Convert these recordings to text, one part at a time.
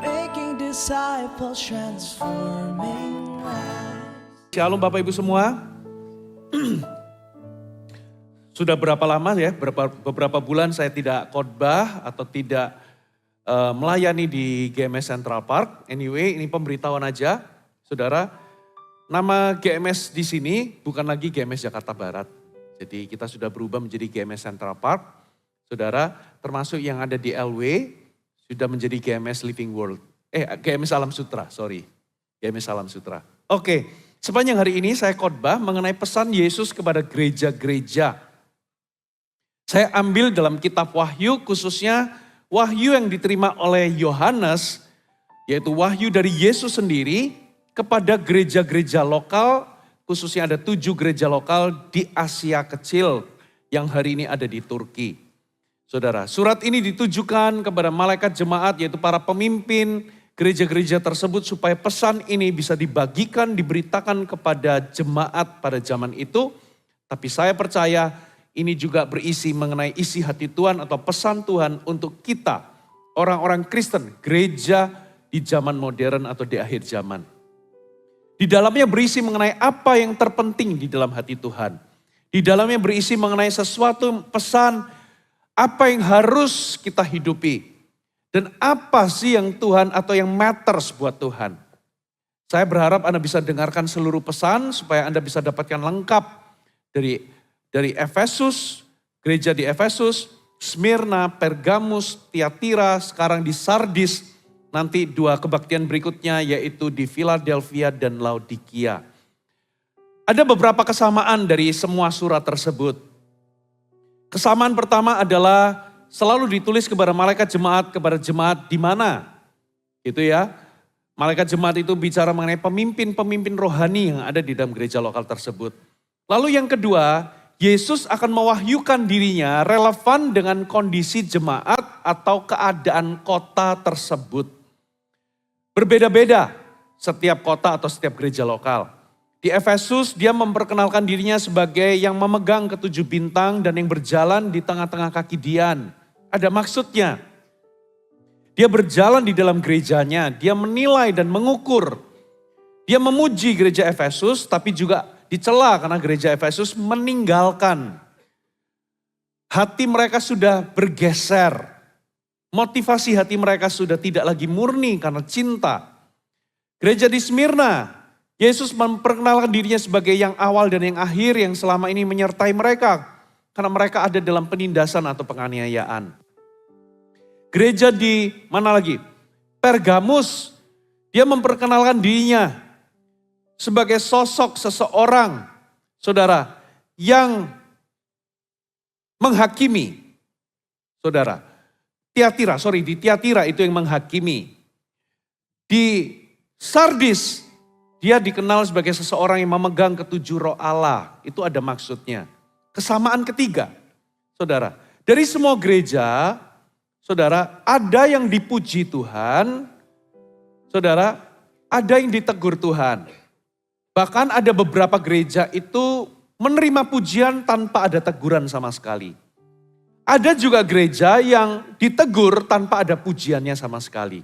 making disciples, transforming lives. Shalom Bapak Ibu semua. Sudah berapa lama ya, beberapa bulan saya tidak khotbah atau tidak melayani di GMS Central Park. Anyway, ini pemberitahuan aja, saudara. Nama GMS di sini bukan lagi GMS Jakarta Barat. Jadi kita sudah berubah menjadi GMS Central Park. Saudara, termasuk yang ada di LW, sudah menjadi GMS Living World. GMS Alam Sutra, sorry. GMS Alam Sutra. Oke, sepanjang hari ini saya khotbah mengenai pesan Yesus kepada gereja-gereja. Saya ambil dalam kitab Wahyu, khususnya wahyu yang diterima oleh Yohanes, yaitu wahyu dari Yesus sendiri kepada gereja-gereja lokal, khususnya ada 7 gereja lokal di Asia Kecil yang hari ini ada di Turki. Saudara, surat ini ditujukan kepada malaikat jemaat, yaitu para pemimpin gereja-gereja tersebut, supaya pesan ini bisa dibagikan, diberitakan kepada jemaat pada zaman itu. Tapi saya percaya ini juga berisi mengenai isi hati Tuhan atau pesan Tuhan untuk kita, orang-orang Kristen, gereja di zaman modern atau di akhir zaman. Di dalamnya berisi mengenai apa yang terpenting di dalam hati Tuhan. Di dalamnya berisi mengenai sesuatu pesan, apa yang harus kita hidupi. Dan apa sih yang Tuhan atau yang matters buat Tuhan. Saya berharap Anda bisa dengarkan seluruh pesan supaya Anda bisa dapatkan lengkap dari Efesus, gereja di Efesus, Smyrna, Pergamus, Tiatira, sekarang di Sardis, nanti 2 kebaktian berikutnya yaitu di Philadelphia dan Laodikia. Ada beberapa kesamaan dari semua surat tersebut. Kesamaan pertama adalah selalu ditulis kepada malaikat jemaat di mana? Gitu ya. Malaikat jemaat itu bicara mengenai pemimpin-pemimpin rohani yang ada di dalam gereja lokal tersebut. Lalu yang kedua, Yesus akan mewahyukan dirinya relevan dengan kondisi jemaat atau keadaan kota tersebut. Berbeda-beda setiap kota atau setiap gereja lokal. Di Efesus dia memperkenalkan dirinya sebagai yang memegang ke7 bintang dan yang berjalan di tengah-tengah kaki Dian. Ada maksudnya. Dia berjalan di dalam gerejanya, dia menilai dan mengukur. Dia memuji gereja Efesus tapi juga dicela karena gereja Efesus meninggalkan. Hati mereka sudah bergeser. Motivasi hati mereka sudah tidak lagi murni karena cinta. Gereja di Smyrna, Yesus memperkenalkan dirinya sebagai yang awal dan yang akhir yang selama ini menyertai mereka. Karena mereka ada dalam penindasan atau penganiayaan. Gereja di mana lagi? Pergamus, dia memperkenalkan dirinya sebagai sosok seseorang, saudara, yang menghakimi. Saudara, di Tiatira itu yang menghakimi. Di Sardis, dia dikenal sebagai seseorang yang memegang ke7 roh Allah. Itu ada maksudnya. Kesamaan ketiga, saudara, dari semua gereja, saudara, ada yang dipuji Tuhan, saudara, ada yang ditegur Tuhan. Bahkan ada beberapa gereja itu menerima pujian tanpa ada teguran sama sekali. Ada juga gereja yang ditegur tanpa ada pujiannya sama sekali.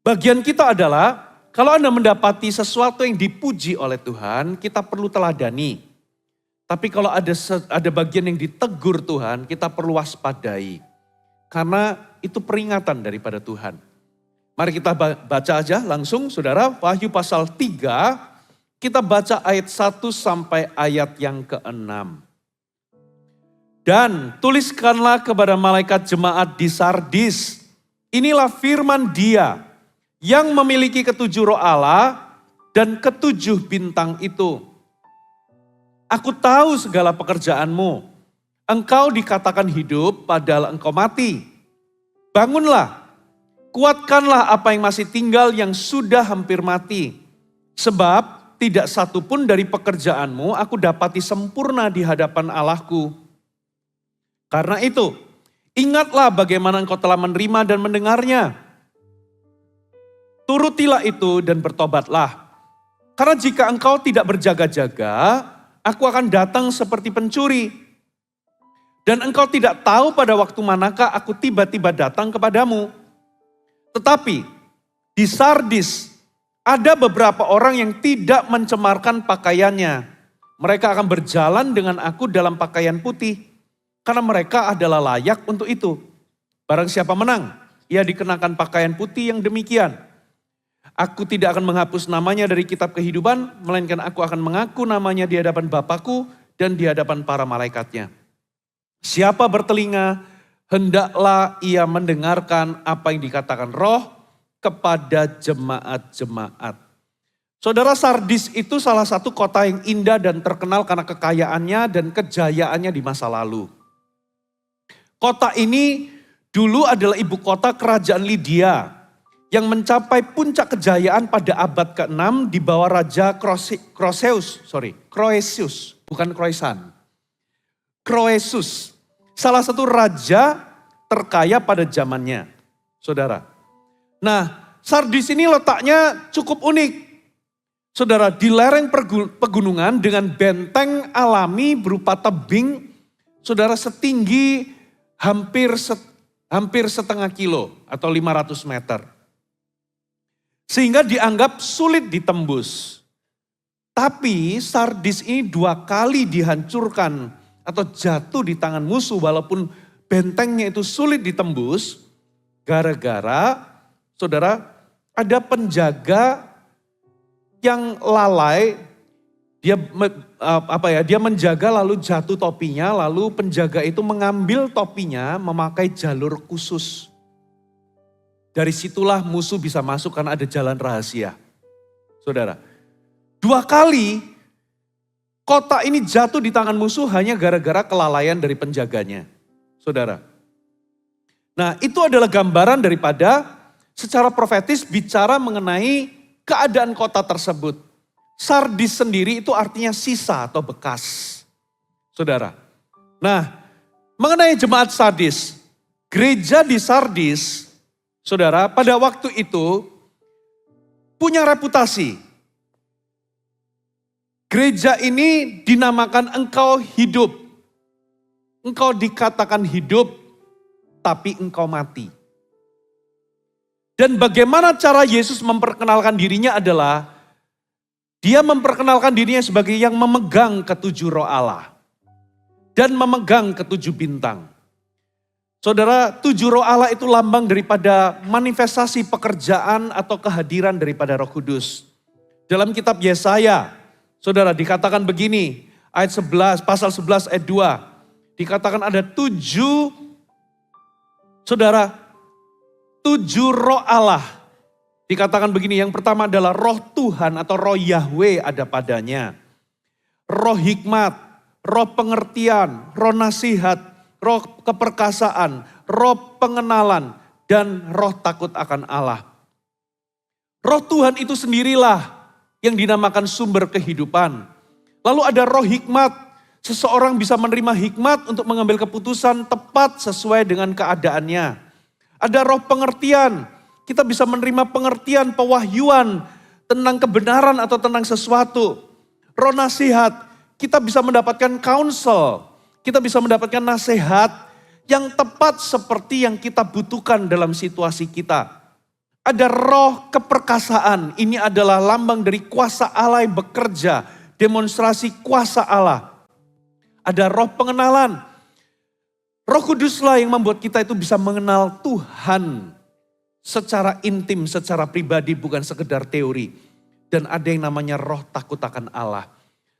Bagian kita adalah, kalau Anda mendapati sesuatu yang dipuji oleh Tuhan, kita perlu teladani. Tapi kalau ada bagian yang ditegur Tuhan, kita perlu waspadai. Karena itu peringatan daripada Tuhan. Mari kita baca aja langsung saudara, Wahyu pasal 3, kita baca ayat 1 sampai ayat yang ke-6. Dan tuliskanlah kepada malaikat jemaat di Sardis, inilah firman Dia yang memiliki ke7 roh Allah dan ke7 bintang itu. Aku tahu segala pekerjaanmu, engkau dikatakan hidup padahal engkau mati. Bangunlah. Kuatkanlah apa yang masih tinggal yang sudah hampir mati. Sebab tidak satu pun dari pekerjaanmu aku dapati sempurna di hadapan Allahku. Karena itu, ingatlah bagaimana engkau telah menerima dan mendengarnya. Turutilah itu dan bertobatlah. Karena jika engkau tidak berjaga-jaga, aku akan datang seperti pencuri. Dan engkau tidak tahu pada waktu manakah aku tiba-tiba datang kepadamu. Tetapi di Sardis ada beberapa orang yang tidak mencemarkan pakaiannya. Mereka akan berjalan dengan aku dalam pakaian putih, karena mereka adalah layak untuk itu. Barang siapa menang, ia dikenakan pakaian putih yang demikian. Aku tidak akan menghapus namanya dari kitab kehidupan, melainkan aku akan mengaku namanya di hadapan Bapakku dan di hadapan para malaikatnya. Siapa bertelinga, hendaklah ia mendengarkan apa yang dikatakan Roh kepada jemaat-jemaat. Saudara, Sardis itu salah satu kota yang indah dan terkenal karena kekayaannya dan kejayaannya di masa lalu. Kota ini dulu adalah ibu kota kerajaan Lydia yang mencapai puncak kejayaan pada abad ke-6 di bawah Raja Croesus, bukan Croesan. Croesus, salah satu raja terkaya pada zamannya, saudara. Nah, Sardis ini letaknya cukup unik. Saudara, di lereng pegunungan dengan benteng alami berupa tebing, saudara, setinggi hampir setengah kilo atau 500 meter. Sehingga dianggap sulit ditembus. Tapi Sardis ini 2 kali dihancurkan atau jatuh di tangan musuh walaupun bentengnya itu sulit ditembus. Gara-gara, saudara, ada penjaga yang lalai, dia menjaga lalu jatuh topinya, lalu penjaga itu mengambil topinya memakai jalur khusus. Dari situlah musuh bisa masuk karena ada jalan rahasia. Saudara, 2 kali kota ini jatuh di tangan musuh hanya gara-gara kelalaian dari penjaganya. Saudara. Nah, itu adalah gambaran daripada secara profetis bicara mengenai keadaan kota tersebut. Sardis sendiri itu artinya sisa atau bekas. Saudara. Nah, mengenai jemaat Sardis, gereja di Sardis, saudara, pada waktu itu punya reputasi. Gereja ini dinamakan engkau hidup. Engkau dikatakan hidup, tapi engkau mati. Dan bagaimana cara Yesus memperkenalkan dirinya adalah, dia memperkenalkan dirinya sebagai yang memegang ketujuh roh Allah. Dan memegang ketujuh bintang. Saudara, 7 roh Allah itu lambang daripada manifestasi pekerjaan atau kehadiran daripada Roh Kudus. Dalam kitab Yesaya, saudara, dikatakan begini, ayat 11, pasal 11 ayat 2. Dikatakan ada 7, saudara, 7 roh Allah. Dikatakan begini, yang pertama adalah roh Tuhan atau roh Yahweh ada padanya. Roh hikmat, roh pengertian, roh nasihat, roh keperkasaan, roh pengenalan, dan roh takut akan Allah. Roh Tuhan itu sendirilah yang dinamakan sumber kehidupan. Lalu ada roh hikmat, seseorang bisa menerima hikmat untuk mengambil keputusan tepat sesuai dengan keadaannya. Ada roh pengertian, kita bisa menerima pengertian, pewahyuan tentang kebenaran atau tentang sesuatu. Roh nasihat, kita bisa mendapatkan counsel, kita bisa mendapatkan nasihat yang tepat seperti yang kita butuhkan dalam situasi kita. Ada roh keperkasaan, ini adalah lambang dari kuasa Allah yang bekerja, demonstrasi kuasa Allah. Ada roh pengenalan, Roh Kuduslah yang membuat kita itu bisa mengenal Tuhan secara intim, secara pribadi, bukan sekedar teori. Dan ada yang namanya roh takut akan Allah.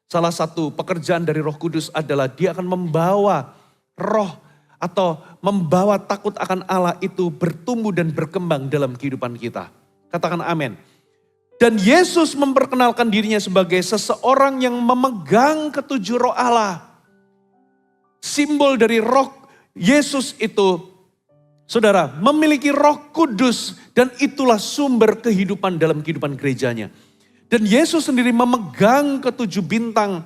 Salah satu pekerjaan dari Roh Kudus adalah dia akan membawa roh atau membawa takut akan Allah itu bertumbuh dan berkembang dalam kehidupan kita. Katakan amin. Dan Yesus memperkenalkan dirinya sebagai seseorang yang memegang ketujuh roh Allah. Simbol dari roh Yesus itu, saudara, memiliki Roh Kudus dan itulah sumber kehidupan dalam kehidupan gerejanya. Dan Yesus sendiri memegang ketujuh bintang,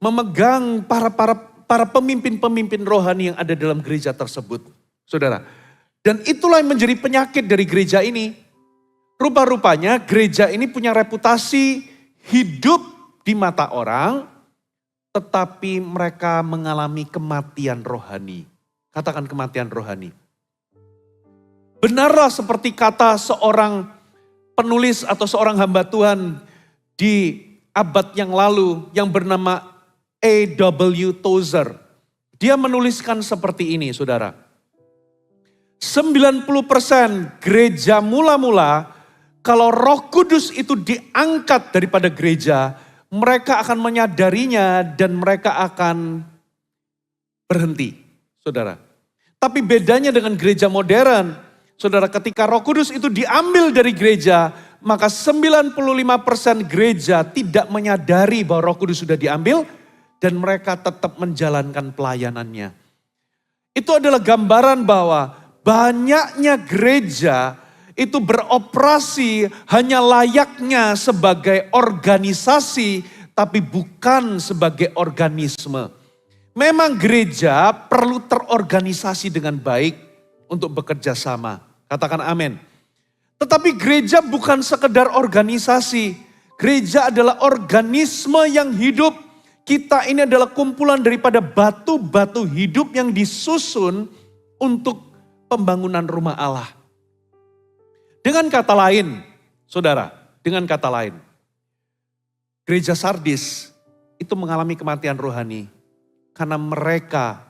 memegang para pemimpin-pemimpin rohani yang ada dalam gereja tersebut, saudara. Dan itulah yang menjadi penyakit dari gereja ini. Rupa-rupanya gereja ini punya reputasi hidup di mata orang, tetapi mereka mengalami kematian rohani. Katakan kematian rohani. Benarlah seperti kata seorang penulis atau seorang hamba Tuhan di abad yang lalu yang bernama A.W. Tozer. Dia menuliskan seperti ini, saudara. 90% gereja mula-mula, kalau Roh Kudus itu diangkat daripada gereja, mereka akan menyadarinya dan mereka akan berhenti, saudara. Tapi bedanya dengan gereja modern, saudara, ketika Roh Kudus itu diambil dari gereja, maka 95% gereja tidak menyadari bahwa Roh Kudus sudah diambil dan mereka tetap menjalankan pelayanannya. Itu adalah gambaran bahwa banyaknya gereja itu beroperasi hanya layaknya sebagai organisasi, tapi bukan sebagai organisme. Memang gereja perlu terorganisasi dengan baik untuk bekerja sama. Katakan amin. Tetapi gereja bukan sekedar organisasi. Gereja adalah organisme yang hidup. Kita ini adalah kumpulan daripada batu-batu hidup yang disusun untuk pembangunan rumah Allah. Dengan kata lain, saudara, dengan kata lain, gereja Sardis itu mengalami kematian rohani karena mereka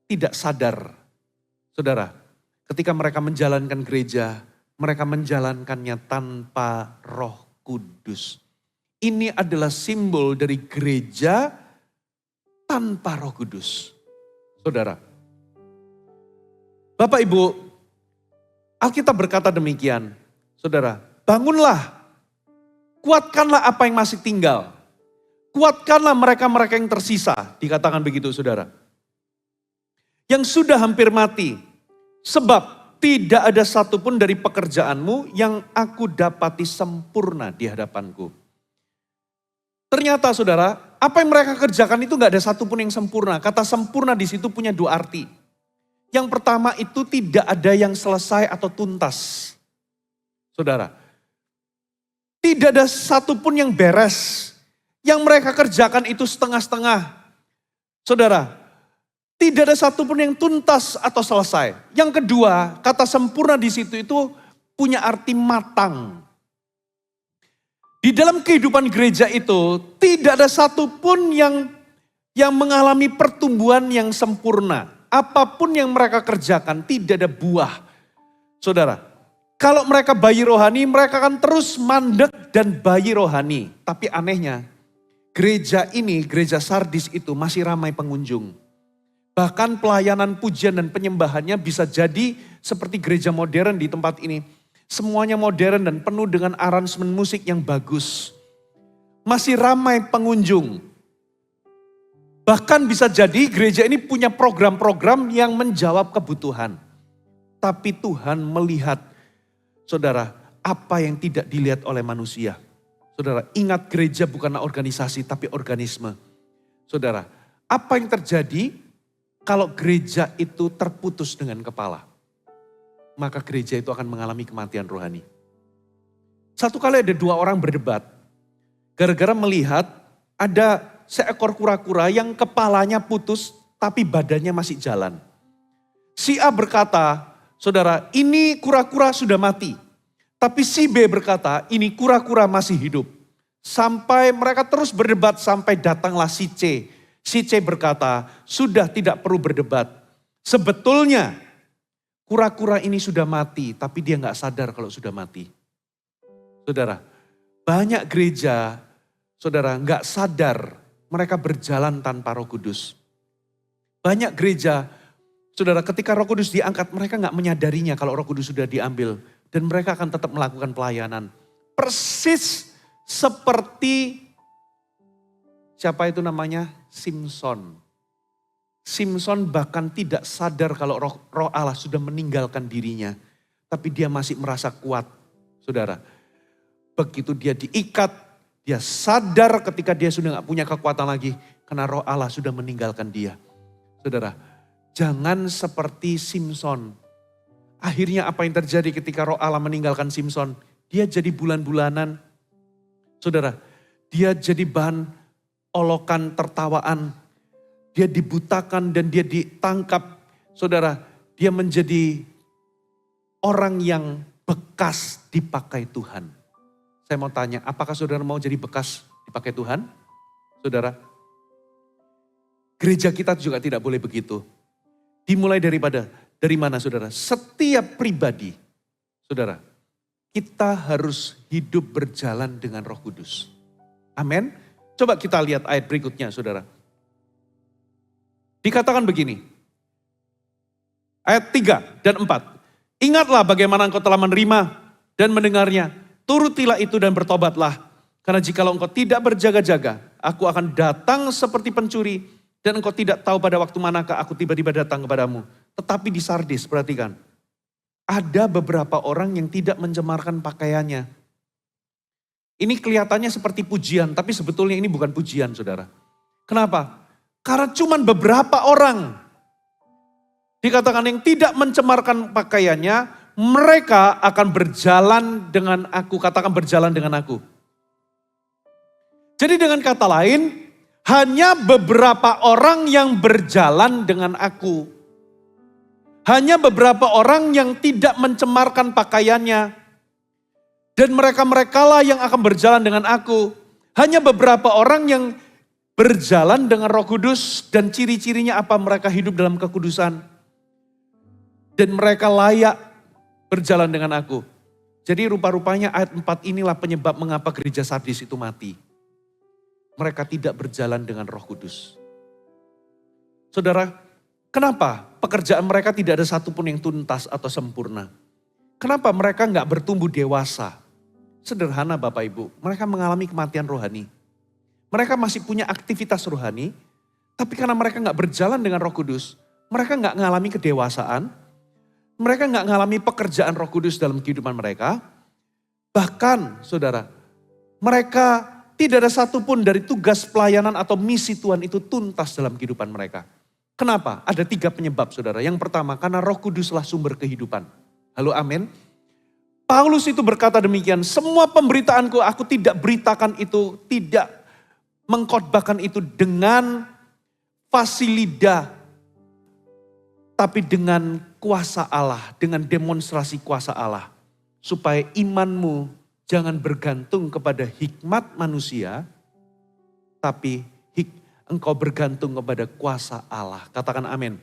tidak sadar. Saudara, ketika mereka menjalankan gereja, mereka menjalankannya tanpa Roh Kudus. Ini adalah simbol dari gereja tanpa Roh Kudus. Saudara, Bapak Ibu, Alkitab berkata demikian, saudara, bangunlah, kuatkanlah apa yang masih tinggal, kuatkanlah mereka-mereka yang tersisa, dikatakan begitu saudara. Yang sudah hampir mati, sebab tidak ada satupun dari pekerjaanmu yang aku dapati sempurna di hadapanku. Ternyata saudara, apa yang mereka kerjakan itu gak ada satupun yang sempurna. Kata sempurna di situ punya dua arti. Yang pertama itu tidak ada yang selesai atau tuntas. Saudara, tidak ada satupun yang beres. Yang mereka kerjakan itu setengah-setengah. Saudara, tidak ada satupun yang tuntas atau selesai. Yang kedua, kata sempurna di situ itu punya arti matang. Di dalam kehidupan gereja itu tidak ada satupun yang mengalami pertumbuhan yang sempurna. Apapun yang mereka kerjakan tidak ada buah. Saudara, kalau mereka bayi rohani, mereka akan terus mandek dan bayi rohani. Tapi anehnya, gereja ini, gereja Sardis itu masih ramai pengunjung. Bahkan pelayanan pujian dan penyembahannya bisa jadi seperti gereja modern di tempat ini. Semuanya modern dan penuh dengan aransemen musik yang bagus. Masih ramai pengunjung. Bahkan bisa jadi gereja ini punya program-program yang menjawab kebutuhan. Tapi Tuhan melihat, saudara, apa yang tidak dilihat oleh manusia. Saudara, ingat gereja bukanlah organisasi tapi organisme. Saudara, apa yang terjadi kalau gereja itu terputus dengan kepala? Maka gereja itu akan mengalami kematian rohani. Satu kali ada dua orang berdebat. Gara-gara melihat ada seekor kura-kura yang kepalanya putus tapi badannya masih jalan. Si A berkata, saudara, ini kura-kura sudah mati. Tapi si B berkata, ini kura-kura masih hidup. Sampai mereka terus berdebat sampai datanglah si C. Si C berkata, sudah tidak perlu berdebat. Sebetulnya kura-kura ini sudah mati tapi dia gak sadar kalau sudah mati. Saudara, banyak gereja, saudara, gak sadar mereka berjalan tanpa Roh Kudus. Banyak gereja, saudara, ketika Roh Kudus diangkat, mereka gak menyadarinya kalau Roh Kudus sudah diambil. Dan mereka akan tetap melakukan pelayanan. Persis seperti, siapa itu namanya? Simson. Simson bahkan tidak sadar kalau roh Allah sudah meninggalkan dirinya. Tapi dia masih merasa kuat, saudara. Begitu dia diikat, dia sadar ketika dia sudah gak punya kekuatan lagi. Karena roh Allah sudah meninggalkan dia. Saudara, jangan seperti Simson. Akhirnya apa yang terjadi ketika roh Allah meninggalkan Simson? Dia jadi bulan-bulanan. Saudara, dia jadi bahan olokan tertawaan. Dia dibutakan dan dia ditangkap. Saudara, dia menjadi orang yang bekas dipakai Tuhan. Saya mau tanya, apakah saudara mau jadi bekas dipakai Tuhan? Saudara, gereja kita juga tidak boleh begitu. Dimulai dari mana saudara? Setiap pribadi, saudara, kita harus hidup berjalan dengan Roh Kudus. Amin. Coba kita lihat ayat berikutnya saudara. Dikatakan begini, ayat 3 dan 4. Ingatlah bagaimana engkau telah menerima dan mendengarnya. Turutilah itu dan bertobatlah. Karena jikalau engkau tidak berjaga-jaga, aku akan datang seperti pencuri. Dan engkau tidak tahu pada waktu manakah aku tiba-tiba datang kepadamu. Tetapi di Sardis, perhatikan. Ada beberapa orang yang tidak mencemarkan pakaiannya. Ini kelihatannya seperti pujian, tapi sebetulnya ini bukan pujian saudara. Kenapa? Karena cuma beberapa orang. Dikatakan yang tidak mencemarkan pakaiannya, mereka akan berjalan dengan aku. Katakan berjalan dengan aku. Jadi dengan kata lain, hanya beberapa orang yang berjalan dengan aku. Hanya beberapa orang yang tidak mencemarkan pakaiannya. Dan mereka-merekalah yang akan berjalan dengan aku. Hanya beberapa orang yang berjalan dengan Roh Kudus. Dan ciri-cirinya apa? Mereka hidup dalam kekudusan. Dan mereka layak berjalan dengan aku. Jadi rupa-rupanya ayat 4 inilah penyebab mengapa gereja Sardis itu mati. Mereka tidak berjalan dengan Roh Kudus. Saudara, kenapa pekerjaan mereka tidak ada satupun yang tuntas atau sempurna? Kenapa mereka nggak bertumbuh dewasa? Sederhana Bapak Ibu, mereka mengalami kematian rohani. Mereka masih punya aktivitas rohani, tapi karena mereka nggak berjalan dengan Roh Kudus, mereka nggak mengalami kedewasaan, mereka nggak mengalami pekerjaan Roh Kudus dalam kehidupan mereka. Bahkan saudara, mereka tidak ada satupun dari tugas pelayanan atau misi Tuhan itu tuntas dalam kehidupan mereka. Kenapa? Ada 3 penyebab saudara. Yang pertama, karena Roh Kuduslah sumber kehidupan. Halo amin. Paulus itu berkata demikian, semua pemberitaanku aku tidak beritakan itu, tidak mengkhotbahkan itu dengan fasilida, tapi dengan kuasa Allah, dengan demonstrasi kuasa Allah. Supaya imanmu jangan bergantung kepada hikmat manusia, tapi engkau bergantung kepada kuasa Allah. Katakan amin.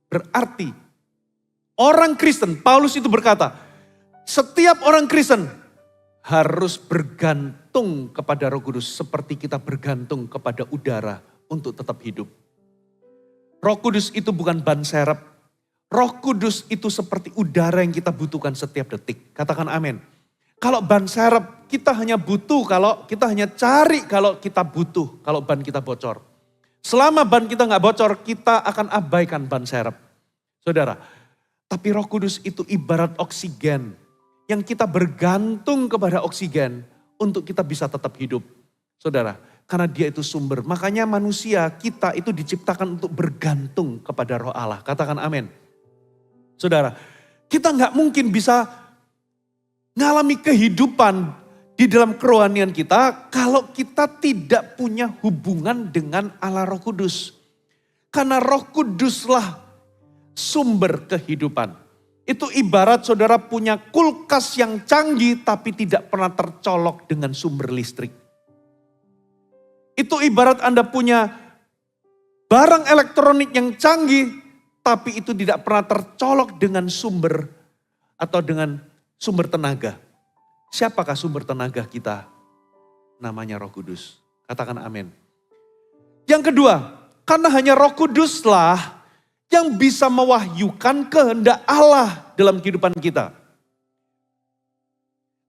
Berarti orang Kristen, Paulus itu berkata, setiap orang Kristen harus bergantung kepada Roh Kudus seperti kita bergantung kepada udara untuk tetap hidup. Roh Kudus itu bukan ban serep. Roh Kudus itu seperti udara yang kita butuhkan setiap detik. Katakan amin. Kalau ban serep kita hanya butuh, kalau kita hanya cari kalau kita butuh, kalau ban kita bocor. Selama ban kita nggak bocor, kita akan abaikan ban serep. Saudara, tapi Roh Kudus itu ibarat oksigen. Yang kita bergantung kepada oksigen untuk kita bisa tetap hidup. Saudara, karena dia itu sumber. Makanya manusia kita itu diciptakan untuk bergantung kepada Roh Allah. Katakan amin. Saudara, kita nggak mungkin bisa ngalami kehidupan di dalam kerohanian kita kalau kita tidak punya hubungan dengan Allah Roh Kudus. Karena Roh Kuduslah sumber kehidupan. Itu ibarat saudara punya kulkas yang canggih tapi tidak pernah tercolok dengan sumber listrik. Itu ibarat Anda punya barang elektronik yang canggih tapi itu tidak pernah tercolok dengan sumber atau dengan sumber tenaga. Siapakah sumber tenaga kita? Namanya Roh Kudus. Katakan amin. Yang kedua, karena hanya Roh Kuduslah yang bisa mewahyukan kehendak Allah dalam kehidupan kita.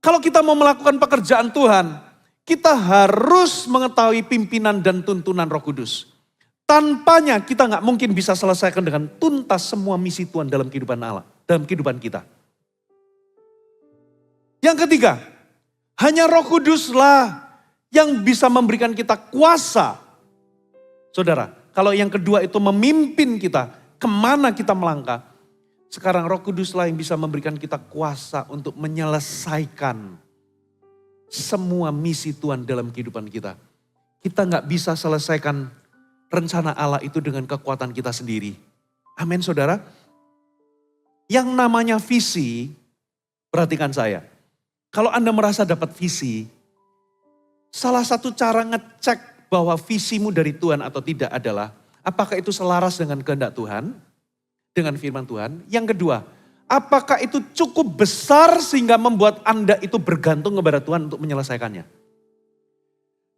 Kalau kita mau melakukan pekerjaan Tuhan, kita harus mengetahui pimpinan dan tuntunan Roh Kudus. Tanpanya kita nggak mungkin bisa selesaikan dengan tuntas semua misi Tuhan dalam kehidupan Allah, dalam kehidupan kita. Yang ketiga, hanya Roh Kuduslah yang bisa memberikan kita kuasa. Saudara, kalau yang kedua itu memimpin kita, kemana kita melangkah. Sekarang Roh Kuduslah yang bisa memberikan kita kuasa untuk menyelesaikan semua misi Tuhan dalam kehidupan kita. Kita nggak bisa selesaikan rencana Allah itu dengan kekuatan kita sendiri. Amin saudara. Yang namanya visi Perhatikan saya. Kalau Anda merasa dapat visi, salah satu cara ngecek bahwa visimu dari Tuhan atau tidak adalah apakah itu selaras dengan kehendak Tuhan, dengan firman Tuhan. Yang kedua, apakah itu cukup besar sehingga membuat Anda itu bergantung kepada Tuhan untuk menyelesaikannya.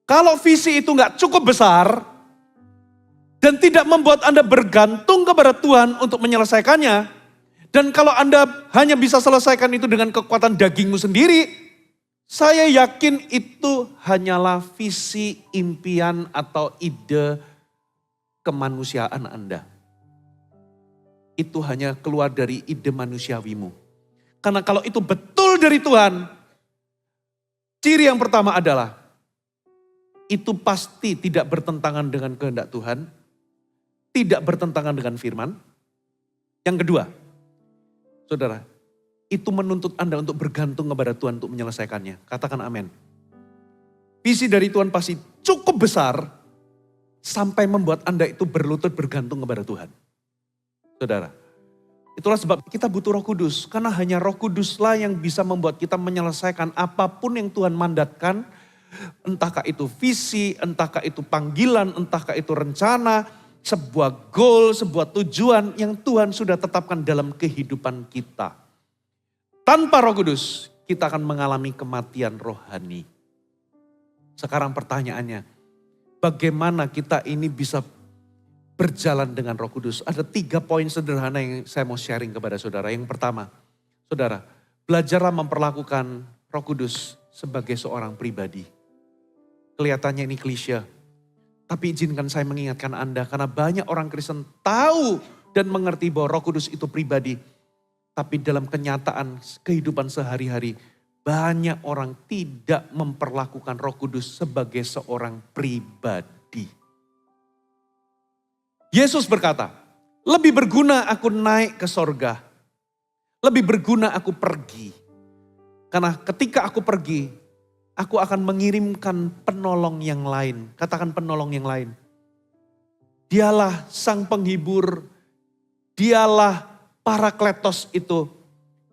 Kalau visi itu nggak cukup besar dan tidak membuat Anda bergantung kepada Tuhan untuk menyelesaikannya, dan kalau Anda hanya bisa selesaikan itu dengan kekuatan dagingmu sendiri, saya yakin itu hanyalah visi, impian, atau ide kemanusiaan Anda. Itu hanya keluar dari ide manusiawimu. Karena kalau itu betul dari Tuhan, ciri yang pertama adalah itu pasti tidak bertentangan dengan kehendak Tuhan, tidak bertentangan dengan firman. Yang kedua, saudara, itu menuntut Anda untuk bergantung kepada Tuhan untuk menyelesaikannya. Katakan amin. Visi dari Tuhan pasti cukup besar sampai membuat Anda itu berlutut bergantung kepada Tuhan. Saudara, itulah sebab kita butuh Roh Kudus. Karena hanya Roh Kuduslah yang bisa membuat kita menyelesaikan apapun yang Tuhan mandatkan. Entahkah itu visi, entahkah itu panggilan, entahkah itu rencana, sebuah goal, sebuah tujuan yang Tuhan sudah tetapkan dalam kehidupan kita. Tanpa Roh Kudus, kita akan mengalami kematian rohani. Sekarang pertanyaannya, bagaimana kita ini bisa berjalan dengan Roh Kudus? Ada 3 poin sederhana yang saya mau sharing kepada saudara. Yang pertama, saudara, belajarlah memperlakukan Roh Kudus sebagai seorang pribadi. Kelihatannya ini klise, tapi izinkan saya mengingatkan Anda, karena banyak orang Kristen tahu dan mengerti bahwa Roh Kudus itu pribadi. Tapi dalam kenyataan kehidupan sehari-hari, banyak orang tidak memperlakukan Roh Kudus sebagai seorang pribadi. Yesus berkata, lebih berguna aku naik ke sorga, lebih berguna aku pergi. Karena ketika aku pergi, aku akan mengirimkan penolong yang lain. Katakan penolong yang lain. Dialah sang penghibur, dialah Parakletos itu,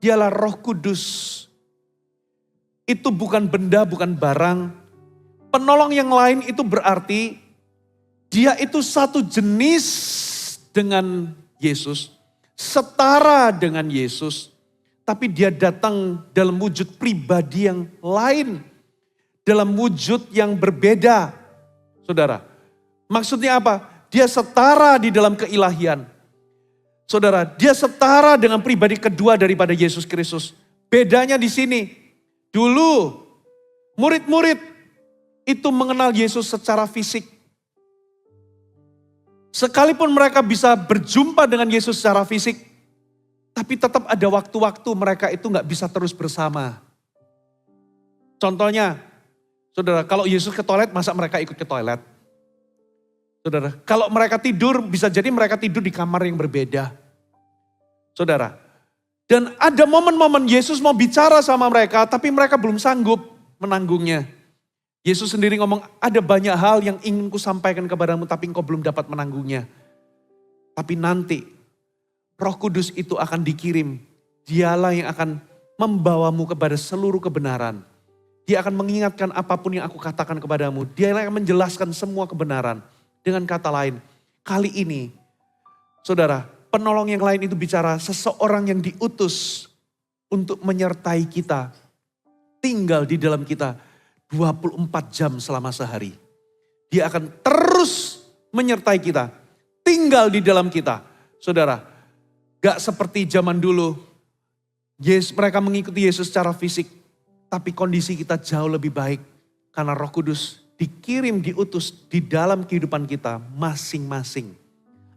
dialah Roh Kudus. Itu bukan benda, bukan barang. Penolong yang lain itu berarti dia itu satu jenis dengan Yesus, setara dengan Yesus, tapi dia datang dalam wujud pribadi yang lain, dalam wujud yang berbeda. Saudara, maksudnya apa? Dia setara di dalam keilahian. Saudara, dia setara dengan pribadi kedua daripada Yesus Kristus. Bedanya di sini, dulu murid-murid itu mengenal Yesus secara fisik. Sekalipun mereka bisa berjumpa dengan Yesus secara fisik, tapi tetap ada waktu-waktu mereka itu gak bisa terus bersama. Contohnya, saudara, kalau Yesus ke toilet, masa mereka ikut ke toilet? Saudara, kalau mereka tidur, bisa jadi mereka tidur di kamar yang berbeda. Saudara, dan ada momen-momen Yesus mau bicara sama mereka, tapi mereka belum sanggup menanggungnya. Yesus sendiri ngomong, ada banyak hal yang ingin ku sampaikan kepadamu, tapi engkau belum dapat menanggungnya. Tapi nanti, Roh Kudus itu akan dikirim. Dialah yang akan membawamu kepada seluruh kebenaran. Dia akan mengingatkan apapun yang aku katakan kepadamu. Dia akan menjelaskan semua kebenaran. Dengan kata lain, kali ini, saudara, penolong yang lain itu bicara seseorang yang diutus untuk menyertai kita. Tinggal di dalam kita 24 jam selama sehari. Dia akan terus menyertai kita. Tinggal di dalam kita. Saudara, gak seperti zaman dulu. Mereka mengikuti Yesus secara fisik. Tapi kondisi kita jauh lebih baik. Karena Roh Kudus dikirim, diutus di dalam kehidupan kita masing-masing.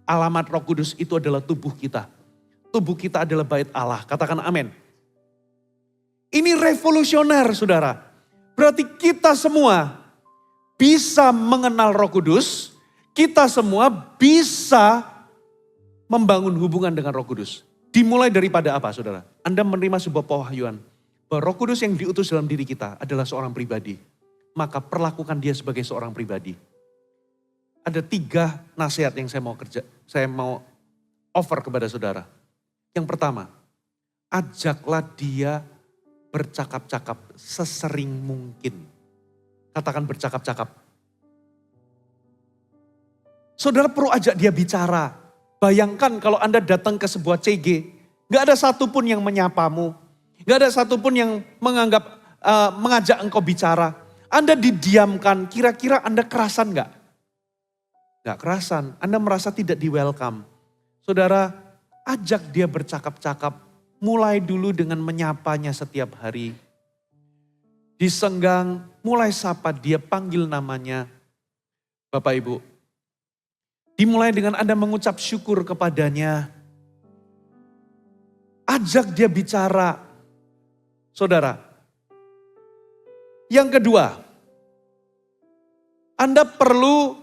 Alamat Roh Kudus itu adalah tubuh kita. Tubuh kita adalah bait Allah. Katakan amin. Ini revolusioner, saudara. Berarti kita semua bisa mengenal Roh Kudus. Kita semua bisa membangun hubungan dengan Roh Kudus. Dimulai daripada apa, saudara? Anda menerima sebuah pewahyuan bahwa Roh Kudus yang diutus dalam diri kita adalah seorang pribadi. Maka perlakukan dia sebagai seorang pribadi. Ada 3 nasihat yang saya mau offer kepada saudara. Yang pertama, ajaklah dia bercakap-cakap sesering mungkin. Katakan bercakap-cakap. Saudara perlu ajak dia bicara. Bayangkan kalau Anda datang ke sebuah CG, gak ada satupun yang menyapamu. Gak ada satupun yang mengajak engkau bicara. Anda didiamkan, kira-kira Anda kerasan gak? Gak kerasan, Anda merasa tidak di welcome. Saudara, ajak dia bercakap-cakap. Mulai dulu dengan menyapanya setiap hari. Disenggang, mulai sapa dia, panggil namanya. Bapak Ibu, dimulai dengan Anda mengucap syukur kepadanya. Ajak dia bicara. Saudara, yang kedua, Anda perlu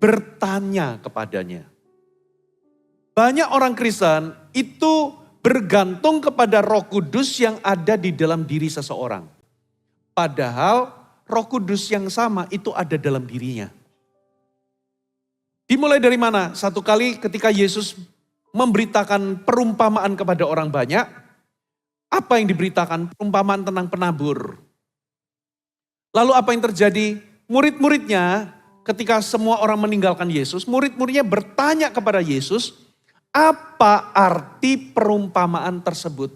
bertanya kepadanya. Banyak orang Kristen itu bergantung kepada Roh Kudus yang ada di dalam diri seseorang. Padahal Roh Kudus yang sama itu ada dalam dirinya. Dimulai dari mana? Satu kali ketika Yesus memberitakan perumpamaan kepada orang banyak. Apa yang diberitakan? Perumpamaan tentang penabur. Lalu apa yang terjadi? Murid-muridnya ketika semua orang meninggalkan Yesus, murid-muridnya bertanya kepada Yesus, apa arti perumpamaan tersebut?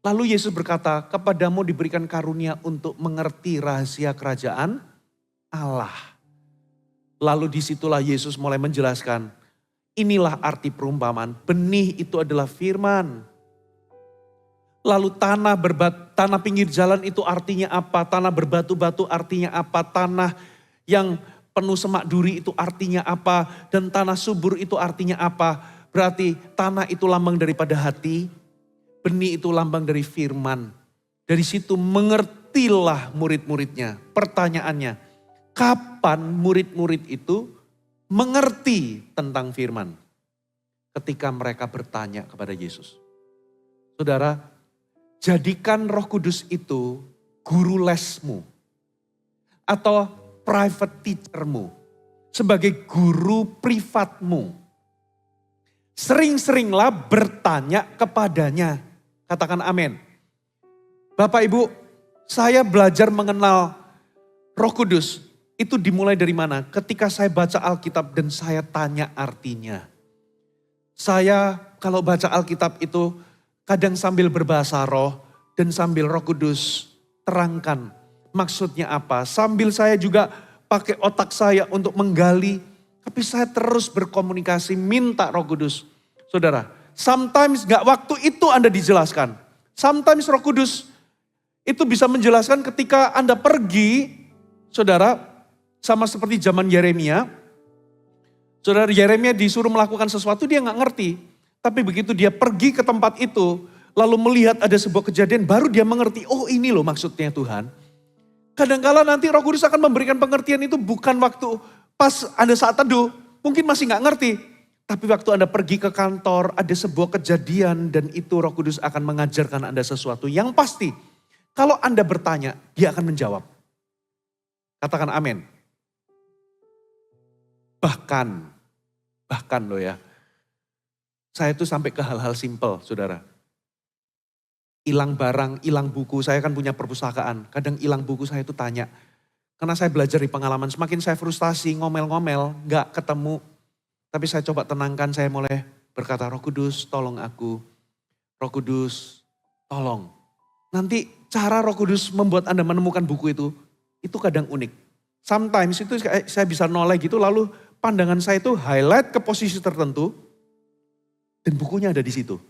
Lalu Yesus berkata, kepadamu diberikan karunia untuk mengerti rahasia kerajaan Allah. Lalu disitulah Yesus mulai menjelaskan, inilah arti perumpamaan, benih itu adalah firman. Lalu tanah pinggir jalan itu artinya apa? Tanah berbatu-batu artinya apa? Tanah yang penuh semak duri itu artinya apa? Dan tanah subur itu artinya apa? Berarti tanah itu lambang daripada hati, benih itu lambang dari firman. Dari situ mengertilah murid-muridnya. Pertanyaannya, kapan murid-murid itu mengerti tentang firman? Ketika mereka bertanya kepada Yesus. Saudara, jadikan Roh Kudus itu guru lesmu atau private teachermu, sebagai guru privatmu. Sering-seringlah bertanya kepadanya. Katakan amin. Bapak Ibu, saya belajar mengenal Roh Kudus. Itu dimulai dari mana? Ketika saya baca Alkitab dan saya tanya artinya. Saya kalau baca Alkitab itu kadang sambil berbahasa roh dan sambil Roh Kudus terangkan maksudnya apa. Sambil saya juga pakai otak saya untuk menggali, tapi saya terus berkomunikasi minta Roh Kudus. Saudara, sometimes gak waktu itu Anda dijelaskan. Sometimes Roh Kudus itu bisa menjelaskan ketika Anda pergi, saudara, sama seperti zaman Yeremia. Saudara, Yeremia disuruh melakukan sesuatu dia gak ngerti. Tapi begitu dia pergi ke tempat itu, lalu melihat ada sebuah kejadian, baru dia mengerti, oh ini loh maksudnya Tuhan. Kadangkala nanti Roh Kudus akan memberikan pengertian itu bukan waktu pas Anda saat teduh, mungkin masih gak ngerti. Tapi waktu Anda pergi ke kantor, ada sebuah kejadian dan itu Roh Kudus akan mengajarkan Anda sesuatu. Yang pasti, kalau Anda bertanya, dia akan menjawab. Katakan amin. Bahkan loh ya. Saya tuh sampai ke hal-hal simpel, saudara. Hilang barang, hilang buku, saya kan punya perpustakaan. Kadang hilang buku saya itu tanya. Karena saya belajar di pengalaman, semakin saya frustasi, ngomel-ngomel, gak ketemu. Tapi saya coba tenangkan, saya mulai berkata, Roh Kudus tolong aku. Roh Kudus tolong. Nanti cara Roh Kudus membuat Anda menemukan buku itu kadang unik. Sometimes itu saya bisa noleh gitu, lalu pandangan saya itu highlight ke posisi tertentu. Dan bukunya ada di situ.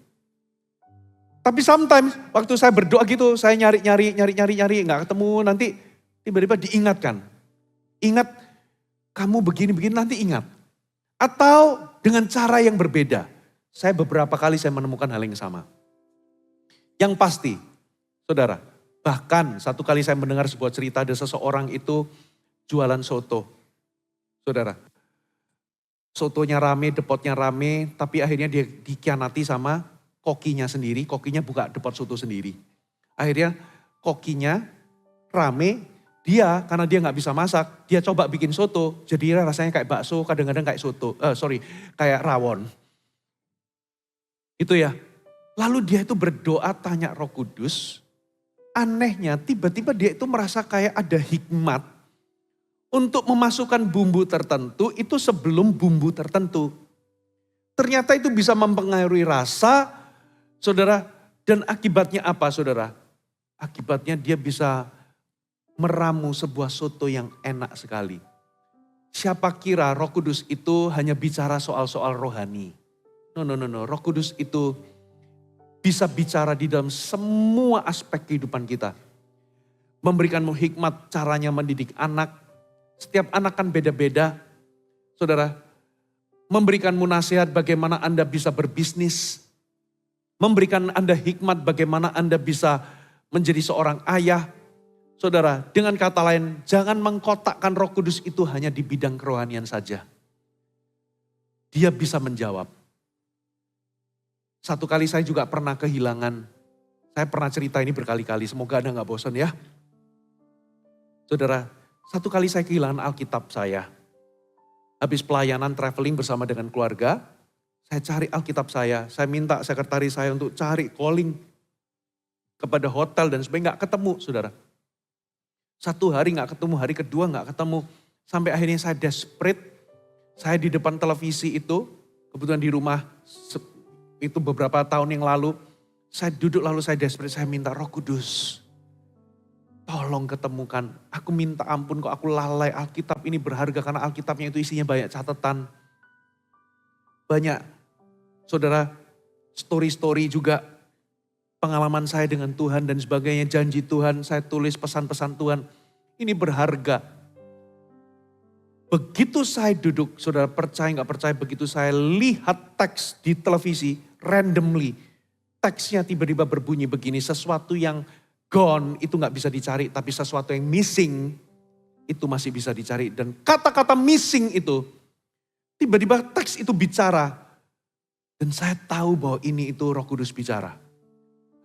Tapi sometimes waktu saya berdoa gitu, saya nyari, gak ketemu, nanti tiba-tiba diingatkan. Ingat, kamu begini-begini, nanti ingat. Atau dengan cara yang berbeda. Saya beberapa kali saya menemukan hal yang sama. Yang pasti, saudara, bahkan satu kali saya mendengar sebuah cerita ada seseorang itu jualan soto. Saudara, sotonya rame, depotnya rame, tapi akhirnya dia dikhianati sama kokinya sendiri. Kokinya buka depot soto sendiri. Akhirnya kokinya rame, dia karena dia gak bisa masak, dia coba bikin soto. Jadi rasanya kayak bakso, kadang-kadang kayak kayak rawon. Itu ya. Lalu dia itu berdoa tanya Roh Kudus, anehnya tiba-tiba dia itu merasa kayak ada hikmat untuk memasukkan bumbu tertentu itu sebelum bumbu tertentu. Ternyata itu bisa mempengaruhi rasa, saudara. Dan akibatnya apa, saudara? Akibatnya dia bisa meramu sebuah soto yang enak sekali. Siapa kira Roh Kudus itu hanya bicara soal-soal rohani. No. Roh Kudus itu bisa bicara di dalam semua aspek kehidupan kita. Memberikanmu hikmat caranya mendidik anak. Setiap anak kan beda-beda. Saudara, memberikanmu nasihat bagaimana Anda bisa berbisnis. Memberikan Anda hikmat bagaimana Anda bisa menjadi seorang ayah. Saudara, dengan kata lain, jangan mengkotakkan Roh Kudus itu hanya di bidang kerohanian saja. Dia bisa menjawab. Satu kali saya juga pernah kehilangan, saya pernah cerita ini berkali-kali, semoga Anda gak bosan ya. Saudara, satu kali saya kehilangan Alkitab saya. Habis pelayanan traveling bersama dengan keluarga, saya cari Alkitab saya minta sekretaris saya untuk cari calling kepada hotel dan sebagainya, gak ketemu saudara. Satu hari gak ketemu, hari kedua gak ketemu. Sampai akhirnya saya desperate, saya di depan televisi itu, kebetulan di rumah itu beberapa tahun yang lalu, saya duduk lalu saya desperate, saya minta Roh Kudus. Tolong ketemukan, aku minta ampun kok aku lalai, Alkitab ini berharga karena Alkitabnya itu isinya banyak catatan. Banyak, saudara, story-story juga, pengalaman saya dengan Tuhan dan sebagainya, janji Tuhan, saya tulis pesan-pesan Tuhan, ini berharga. Begitu saya duduk, saudara percaya gak percaya, begitu saya lihat teks di televisi, randomly, teksnya tiba-tiba berbunyi begini, sesuatu yang gone itu gak bisa dicari, tapi sesuatu yang missing itu masih bisa dicari. Dan kata-kata missing itu, tiba-tiba teks itu bicara. Dan saya tahu bahwa ini itu Roh Kudus bicara.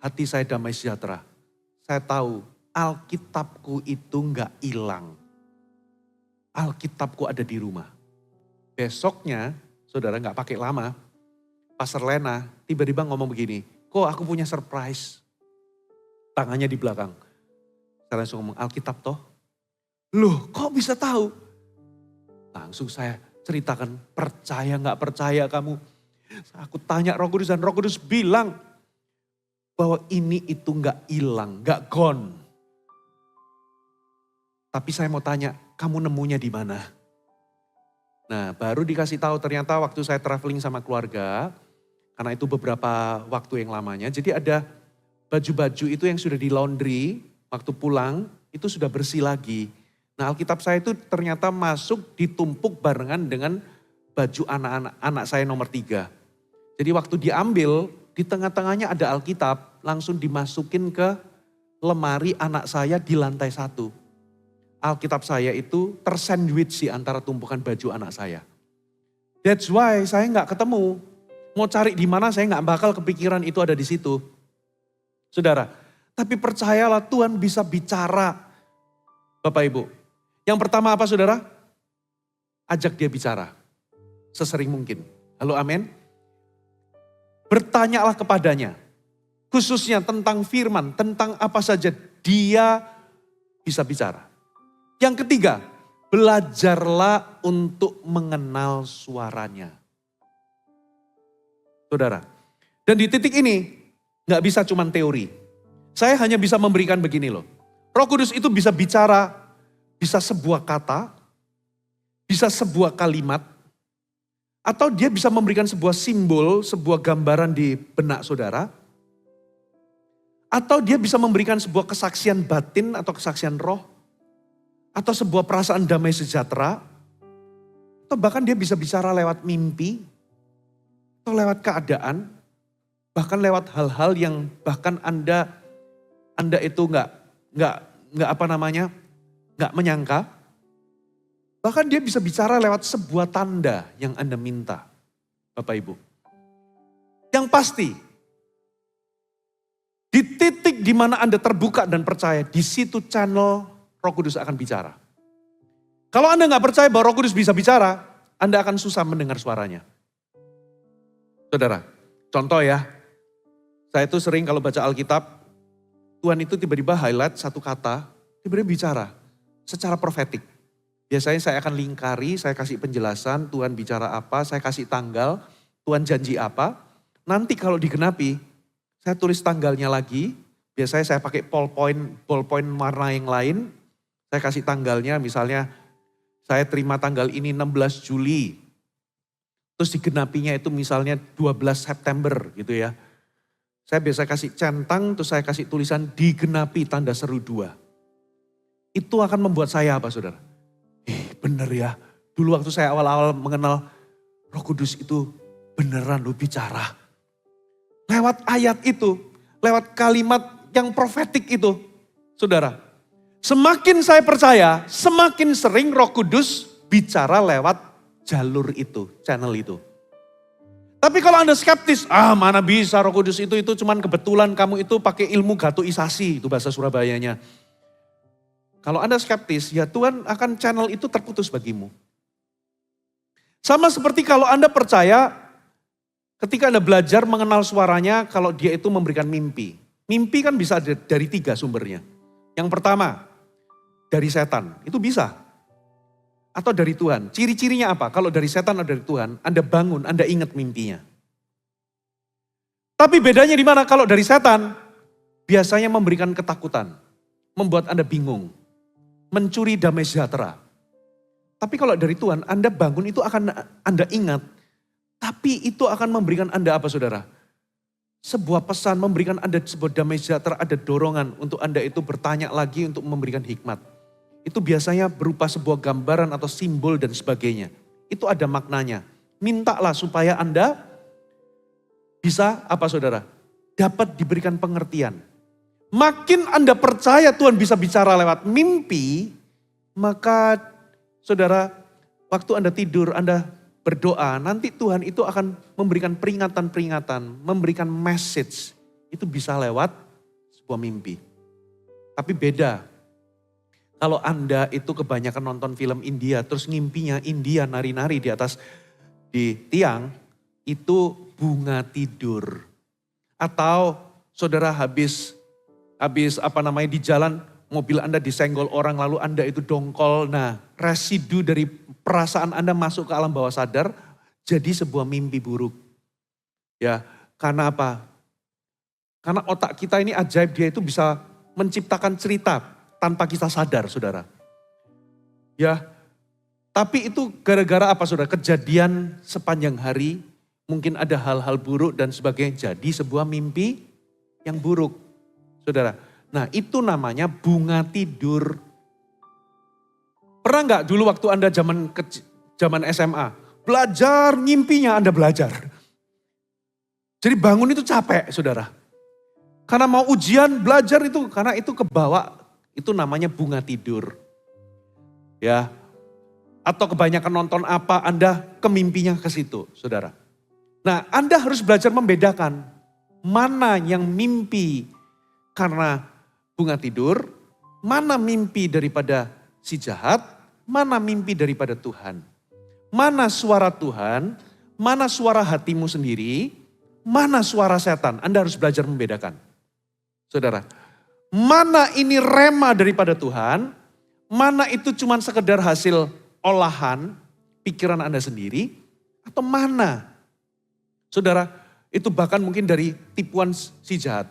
Hati saya damai sejahtera. Saya tahu Alkitabku itu gak hilang. Alkitabku ada di rumah. Besoknya, saudara gak pakai lama, Pastor Lena tiba-tiba ngomong begini, kok aku punya surprise. Tangannya di belakang. Saya langsung ngomong, Alkitab toh? Loh kok bisa tahu? Langsung saya ceritakan, percaya gak percaya kamu? Aku tanya Roh Kudus dan Roh Kudus bilang bahwa ini itu gak hilang, gak gone. Tapi saya mau tanya, kamu nemunya di mana? Nah, baru dikasih tahu ternyata waktu saya traveling sama keluarga, karena itu beberapa waktu yang lamanya, jadi ada baju-baju itu yang sudah di laundry, waktu pulang itu sudah bersih lagi. Nah, Alkitab saya itu ternyata masuk ditumpuk barengan dengan baju anak saya nomor 3. Jadi waktu diambil, di tengah-tengahnya ada Alkitab, langsung dimasukin ke lemari anak saya di lantai 1. Alkitab saya itu tersandwich di antara tumpukan baju anak saya. That's why saya gak ketemu. Mau cari di mana saya gak bakal kepikiran itu ada di situ. Saudara, tapi percayalah Tuhan bisa bicara. Bapak Ibu, yang pertama apa saudara? Ajak dia bicara. Sesering mungkin. Halo amin. Bertanyalah kepadanya. Khususnya tentang firman, tentang apa saja dia bisa bicara. Yang ketiga, belajarlah untuk mengenal suaranya. Saudara, dan di titik ini gak bisa cuma teori. Saya hanya bisa memberikan begini loh. Roh Kudus itu bisa bicara, bisa sebuah kata, bisa sebuah kalimat, atau dia bisa memberikan sebuah simbol, sebuah gambaran di benak saudara, atau dia bisa memberikan sebuah kesaksian batin atau kesaksian roh, atau sebuah perasaan damai sejahtera, atau bahkan dia bisa bicara lewat mimpi, atau lewat keadaan, bahkan lewat hal-hal yang bahkan Anda itu nggak menyangka. Bahkan dia bisa bicara lewat sebuah tanda yang Anda minta, Bapak Ibu. Yang pasti, di titik di mana Anda terbuka dan percaya, di situ channel Roh Kudus akan bicara. Kalau Anda nggak percaya bahwa Roh Kudus bisa bicara, Anda akan susah mendengar suaranya. Saudara, contoh ya, saya itu sering kalau baca Alkitab, Tuhan itu tiba-tiba highlight satu kata, tiba-tiba bicara secara profetik. Biasanya saya akan lingkari, saya kasih penjelasan, Tuhan bicara apa, saya kasih tanggal, Tuhan janji apa. Nanti kalau digenapi, saya tulis tanggalnya lagi. Biasanya saya pakai ballpoint warna yang lain. Saya kasih tanggalnya, misalnya saya terima tanggal ini 16 Juli. Terus digenapinya itu misalnya 12 September gitu ya. Saya biasa kasih centang, terus saya kasih tulisan digenapi tanda seru 2. Itu akan membuat saya apa saudara? Bener ya, dulu waktu saya awal-awal mengenal Roh Kudus itu beneran lu bicara. Lewat ayat itu, lewat kalimat yang profetik itu, saudara. Semakin saya percaya, semakin sering Roh Kudus bicara lewat jalur itu, channel itu. Tapi kalau Anda skeptis, mana bisa Roh Kudus itu cuman kebetulan kamu itu pakai ilmu gatuisasi, itu bahasa Surabayanya. Kalau Anda skeptis, ya Tuhan akan channel itu terputus bagimu. Sama seperti kalau Anda percaya, ketika Anda belajar mengenal suaranya, kalau dia itu memberikan mimpi. Mimpi kan bisa dari 3 sumbernya. Yang pertama, dari setan, itu bisa. Atau dari Tuhan. Ciri-cirinya apa? Kalau dari setan atau dari Tuhan, Anda bangun, Anda ingat mimpinya. Tapi bedanya di mana? Kalau dari setan, biasanya memberikan ketakutan. Membuat Anda bingung. Mencuri damai sejahtera. Tapi kalau dari Tuhan, Anda bangun itu akan Anda ingat. Tapi itu akan memberikan Anda apa saudara? Sebuah pesan, memberikan Anda sebuah damai sejahtera, ada dorongan untuk Anda itu bertanya lagi untuk memberikan hikmat. Itu biasanya berupa sebuah gambaran atau simbol dan sebagainya. Itu ada maknanya. Mintalah supaya Anda bisa apa saudara? Dapat diberikan pengertian. Makin Anda percaya Tuhan bisa bicara lewat mimpi, maka saudara, waktu Anda tidur, Anda berdoa, nanti Tuhan itu akan memberikan peringatan-peringatan, memberikan message. Itu bisa lewat sebuah mimpi. Tapi beda. Kalau Anda itu kebanyakan nonton film India, terus ngimpinya India nari-nari di tiang, itu bunga tidur. Atau saudara habis di jalan, mobil Anda disenggol orang lalu Anda itu dongkol. Nah, residu dari perasaan Anda masuk ke alam bawah sadar jadi sebuah mimpi buruk. Ya, karena apa? Karena otak kita ini ajaib, dia itu bisa menciptakan cerita tanpa kita sadar, saudara. Ya, tapi itu gara-gara apa, saudara? Kejadian sepanjang hari, mungkin ada hal-hal buruk dan sebagainya, jadi sebuah mimpi yang buruk, saudara. Nah, itu namanya bunga tidur. Pernah nggak dulu waktu Anda zaman SMA, belajar ngimpinya Anda belajar. Jadi bangun itu capek, saudara. Karena mau ujian, belajar itu, karena itu kebawa, itu namanya bunga tidur. Ya, atau kebanyakan nonton apa, Anda kemimpinya ke situ, saudara. Nah, Anda harus belajar membedakan mana yang mimpi karena bunga tidur, mana mimpi daripada si jahat, mana mimpi daripada Tuhan. Mana suara Tuhan, mana suara hatimu sendiri, mana suara setan. Anda harus belajar membedakan. Saudara, mana ini rema daripada Tuhan, mana itu cuma sekedar hasil olahan pikiran Anda sendiri, atau mana, saudara, itu bahkan mungkin dari tipuan si jahat.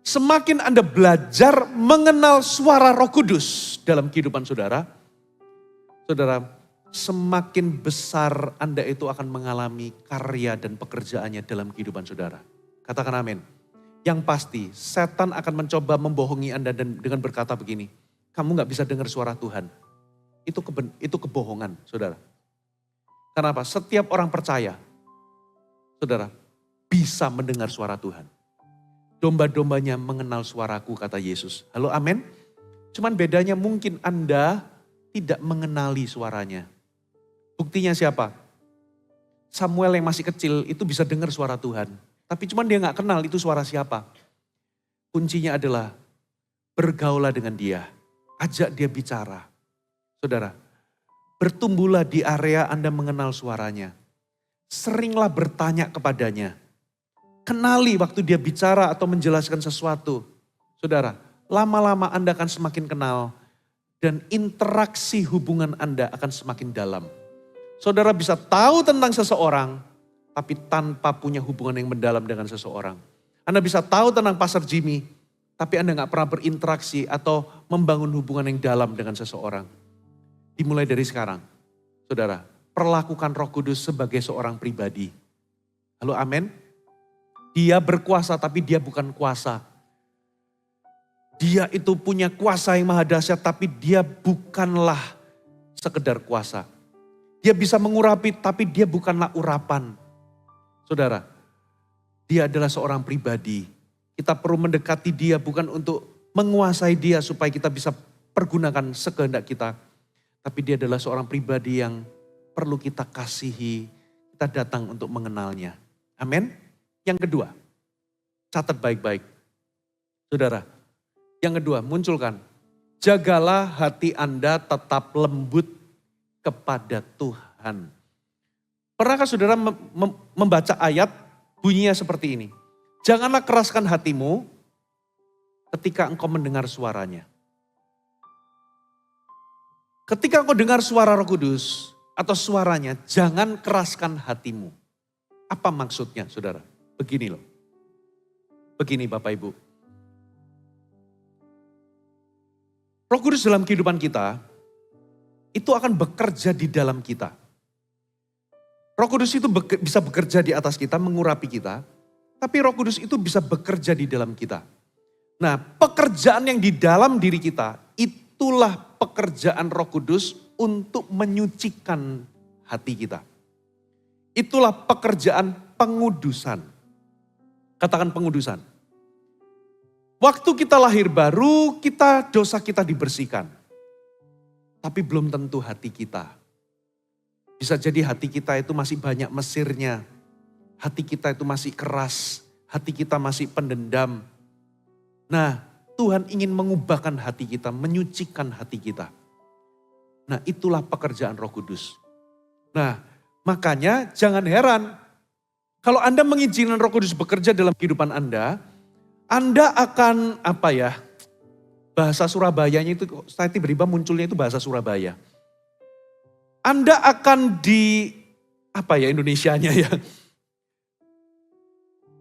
Semakin Anda belajar mengenal suara Roh Kudus dalam kehidupan saudara, semakin besar Anda itu akan mengalami karya dan pekerjaannya dalam kehidupan saudara. Katakan amin. Yang pasti, setan akan mencoba membohongi Anda dan dengan berkata begini, kamu gak bisa dengar suara Tuhan. Itu kebohongan, saudara. Kenapa? Setiap orang percaya, saudara, bisa mendengar suara Tuhan. Domba-dombanya mengenal suaraku, kata Yesus. Halo, amin. Cuman bedanya mungkin Anda tidak mengenali suaranya. Buktinya siapa? Samuel yang masih kecil itu bisa dengar suara Tuhan. Tapi cuman dia gak kenal itu suara siapa. Kuncinya adalah bergaulah dengan dia. Ajak dia bicara. Saudara, bertumbuhlah di area Anda mengenal suaranya. Seringlah bertanya kepadanya. Kenali waktu dia bicara atau menjelaskan sesuatu. Saudara, lama-lama Anda akan semakin kenal dan interaksi hubungan Anda akan semakin dalam. Saudara bisa tahu tentang seseorang, tapi tanpa punya hubungan yang mendalam dengan seseorang. Anda bisa tahu tentang Pastor Jimmy, tapi Anda gak pernah berinteraksi atau membangun hubungan yang dalam dengan seseorang. Dimulai dari sekarang, saudara, perlakukan Roh Kudus sebagai seorang pribadi. Halo, amin. Dia berkuasa tapi dia bukan kuasa. Dia itu punya kuasa yang maha dahsyat tapi dia bukanlah sekedar kuasa. Dia bisa mengurapi tapi dia bukanlah urapan. Saudara, dia adalah seorang pribadi. Kita perlu mendekati dia bukan untuk menguasai dia supaya kita bisa pergunakan sekehendak kita. Tapi dia adalah seorang pribadi yang perlu kita kasihi. Kita datang untuk mengenalnya. Amin. Yang kedua, catat baik-baik. Saudara, yang kedua munculkan. Jagalah hati Anda tetap lembut kepada Tuhan. Pernahkah saudara membaca ayat bunyinya seperti ini? Janganlah keraskan hatimu ketika engkau mendengar suaranya. Ketika engkau dengar suara Roh Kudus atau suaranya, jangan keraskan hatimu. Apa maksudnya saudara? Begini loh. Begini Bapak Ibu. Roh Kudus dalam kehidupan kita, itu akan bekerja di dalam kita. Roh Kudus itu bisa bekerja di atas kita, mengurapi kita. Tapi Roh Kudus itu bisa bekerja di dalam kita. Nah, pekerjaan yang di dalam diri kita, itulah pekerjaan Roh Kudus untuk menyucikan hati kita. Itulah pekerjaan pengudusan. Katakan pengudusan. Waktu kita lahir baru, dosa kita dibersihkan. Tapi belum tentu hati kita. Bisa jadi hati kita itu masih banyak mesirnya. Hati kita itu masih keras. Hati kita masih pendendam. Nah, Tuhan ingin mengubahkan hati kita, menyucikan hati kita. Nah, itulah pekerjaan Roh Kudus. Nah, makanya jangan heran. Kalau Anda mengizinkan Roh Kudus bekerja dalam kehidupan Anda akan bahasa Surabayanya itu, saya tiba-tiba munculnya itu bahasa Surabaya. Anda akan Indonesianya ya.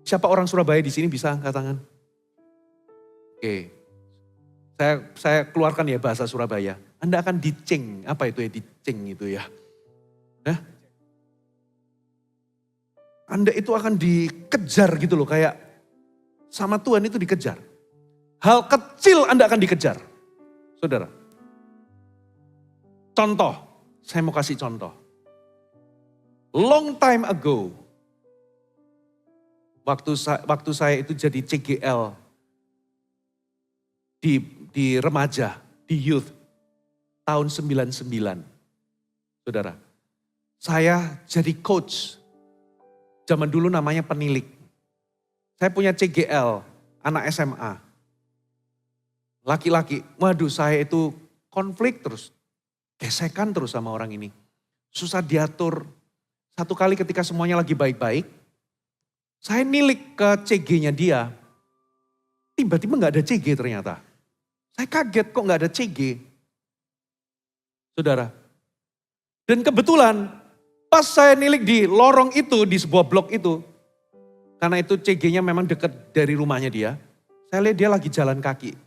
Siapa orang Surabaya di sini bisa angkat tangan? Oke, saya keluarkan ya bahasa Surabaya. Anda akan diceng, apa itu ya diceng itu ya? Nah, Anda itu akan dikejar gitu loh, kayak sama Tuhan itu dikejar. Hal kecil Anda akan dikejar. Saudara. Contoh, saya mau kasih contoh. Long time ago, waktu saya itu jadi CGL di remaja, di youth, tahun 99. Saudara, saya jadi coach. Zaman dulu namanya penilik. Saya punya CGL, anak SMA. Laki-laki, waduh saya itu konflik terus. Gesekan terus sama orang ini. Susah diatur. Satu kali ketika semuanya lagi baik-baik, saya nilik ke CG-nya dia. Tiba-tiba gak ada CG ternyata. Saya kaget kok gak ada CG. Saudara. Dan kebetulan pas saya nilik di lorong itu, di sebuah blok itu. Karena itu CG-nya memang dekat dari rumahnya dia. Saya lihat dia lagi jalan kaki.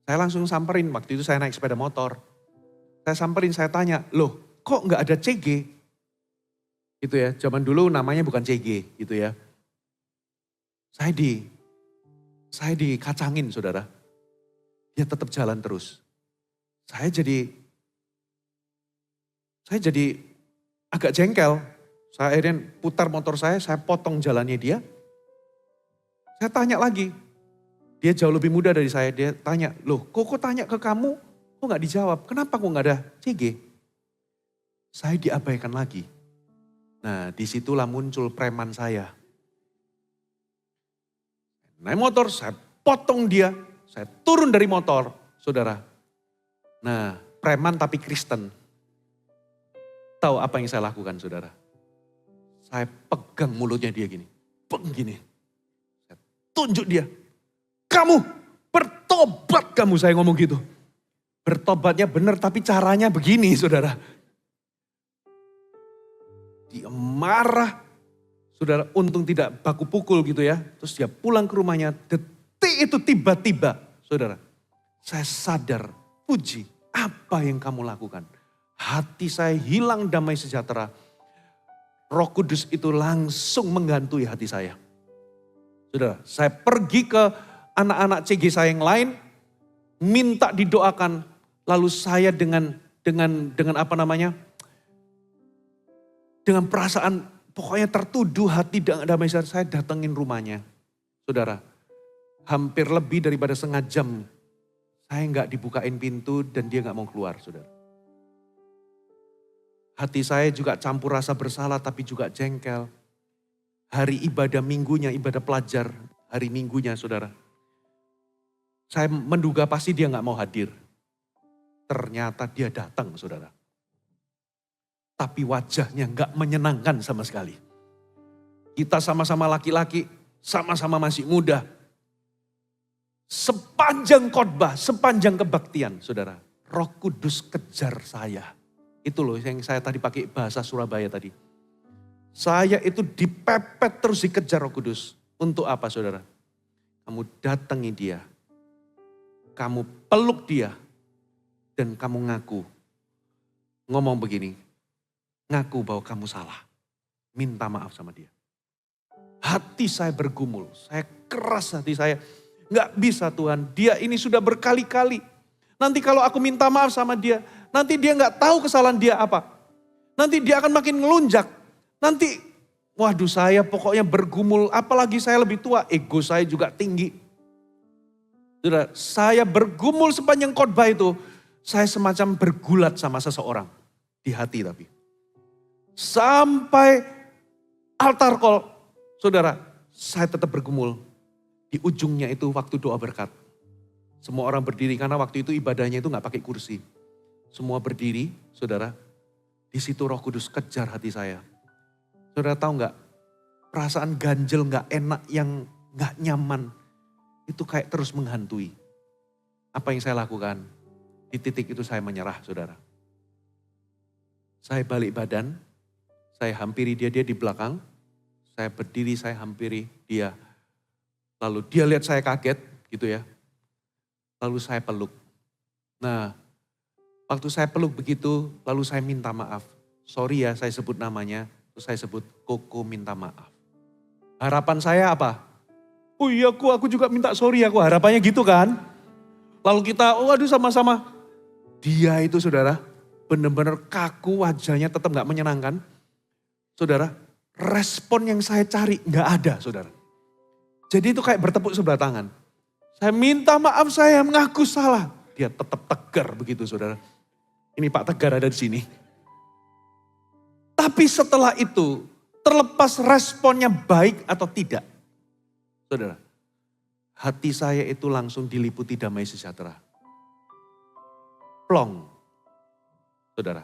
Saya langsung samperin, waktu itu saya naik sepeda motor. Saya samperin, saya tanya, loh kok gak ada CG? Gitu ya, zaman dulu namanya bukan CG gitu ya. Saya dikacangin saudara. Dia tetap jalan terus. Saya jadi agak jengkel. Saya akhirnya putar motor saya potong jalannya dia. Saya tanya lagi. Dia jauh lebih muda dari saya, dia tanya, loh kok tanya ke kamu, kok gak dijawab, kenapa kok gak ada CG? Saya diabaikan lagi. Nah disitulah muncul preman saya. Naik motor, saya potong dia, saya turun dari motor, saudara. Nah preman tapi Kristen. Tahu apa yang saya lakukan saudara? Saya pegang mulutnya dia gini, gini. Saya tunjuk dia. Kamu bertobat kamu, saya ngomong gitu. Bertobatnya benar tapi caranya begini saudara. Dia marah. Saudara, untung tidak baku pukul gitu ya. Terus dia pulang ke rumahnya, detik itu tiba-tiba, saudara. Saya sadar, puji, apa yang kamu lakukan? Hati saya hilang damai sejahtera. Roh Kudus itu langsung menghantui hati saya. Saudara, saya pergi ke anak-anak CG saya yang lain, minta didoakan. Lalu saya dengan apa namanya? Dengan perasaan pokoknya tertuduh hati damai sejahtera, saya datengin rumahnya. Saudara, hampir lebih daripada setengah jam saya nggak dibukain pintu dan dia nggak mau keluar, saudara. Hati saya juga campur rasa bersalah tapi juga jengkel. Hari ibadah minggunya, ibadah pelajar, hari minggunya saudara. Saya menduga pasti dia nggak mau hadir. Ternyata dia datang saudara. Tapi wajahnya nggak menyenangkan sama sekali. Kita sama-sama laki-laki, sama-sama masih muda. Sepanjang khotbah, sepanjang kebaktian saudara. Roh Kudus kejar saya. Itu loh yang saya tadi pakai bahasa Surabaya tadi. Saya itu dipepet terus dikejar Roh Kudus. Untuk apa saudara? Kamu datangi dia. Kamu peluk dia. Dan kamu ngaku. Ngomong begini. Ngaku bahwa kamu salah. Minta maaf sama dia. Hati saya bergumul. Saya keras hati saya. Nggak bisa Tuhan. Dia ini sudah berkali-kali. Nanti kalau aku minta maaf sama dia. Nanti dia nggak tahu kesalahan dia apa. Nanti dia akan makin ngelunjak. Nanti, waduh saya pokoknya bergumul. Apalagi saya lebih tua, ego saya juga tinggi. Saudara, saya bergumul sepanjang khotbah itu. Saya semacam bergulat sama seseorang. Di hati tapi. Sampai altar call. Saudara, saya tetap bergumul. Di ujungnya itu waktu doa berkat. Semua orang berdiri karena waktu itu ibadahnya itu nggak pakai kursi. Semua berdiri, saudara. Di situ Roh Kudus kejar hati saya. Saudara tahu nggak? Perasaan ganjel nggak enak yang nggak nyaman. Itu kayak terus menghantui. Apa yang saya lakukan? Di titik itu saya menyerah saudara. Saya balik badan. Saya hampiri dia di belakang. Saya berdiri, saya hampiri dia. Lalu dia lihat saya kaget gitu ya. Lalu saya peluk. Nah, waktu saya peluk begitu, lalu saya minta maaf. Sorry ya saya sebut namanya, terus saya sebut Koko minta maaf. Harapan saya apa? Oh iya aku juga minta sorry aku, harapannya gitu kan. Lalu kita, waduh sama-sama. Dia itu saudara, benar-benar kaku wajahnya tetap gak menyenangkan. Saudara, respon yang saya cari gak ada saudara. Jadi itu kayak bertepuk sebelah tangan. Saya minta maaf saya mengaku salah. Dia tetap tegar begitu saudara. Ini Pak Tegar ada di sini. Tapi setelah itu, terlepas responnya baik atau tidak. Saudara, hati saya itu langsung diliputi damai sejahtera. Plong. Saudara.